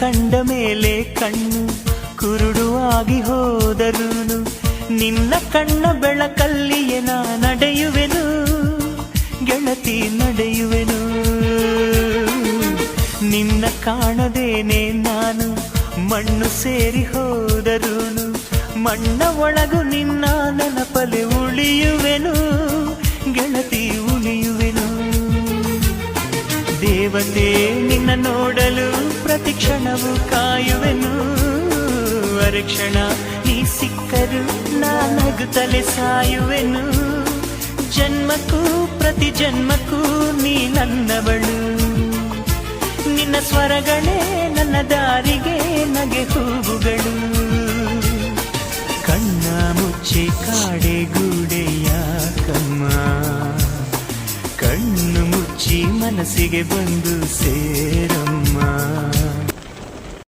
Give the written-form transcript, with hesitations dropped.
ಕಂಡ ಮೇಲೆ ಕಣ್ಣು ಕುರುಡುವಾಗಿ ಹೋದರೂನು ನಿನ್ನ ಕಣ್ಣ ಬೆಳಕಲ್ಲಿಯೇ ನಾ ನಡೆಯುವೆನು ಗೆಳತಿ ನಡೆಯುವೆನು. ನಿನ್ನ ಕಾಣದೇನೆ ನಾನು ಮಣ್ಣು ಸೇರಿ ಹೋದರೂನು ಮಣ್ಣ ಒಳಗು ನಿನ್ನ ನೆನಪಲೆ ಉಳಿಯುವೆನು ಗೆಳತಿ ಉಳಿಯುವೆನು. ದೇವತೆ ನಿನ್ನ ನೋಡಲು ಪ್ರತಿಕ್ಷಣವು ಕಾಯುವೆನು. ಅರಕ್ಷಣ ನೀ ಸಿಕ್ಕರು ನಾನಗುತ್ತಲೆ ಸಾಯುವೆನು. ಜನ್ಮಕ್ಕೂ ಪ್ರತಿ ಜನ್ಮಕ್ಕೂ ನೀ ನನ್ನವಳು. ನಿನ್ನ ಸ್ವರಗಳೇ ನನ್ನ ದಾರಿಗೆ ನಗೆ ಹೂವುಗಳು. ಕಣ್ಣ ಮುಚ್ಚಿ ಕಾಡೆ ಗೂಡೆಯ ಕಮ್ಮ ಕಣ್ಣು ಮುಚ್ಚಿ ಮನಸ್ಸಿಗೆ ಬಂದು ಸೇರಮ್ಮ.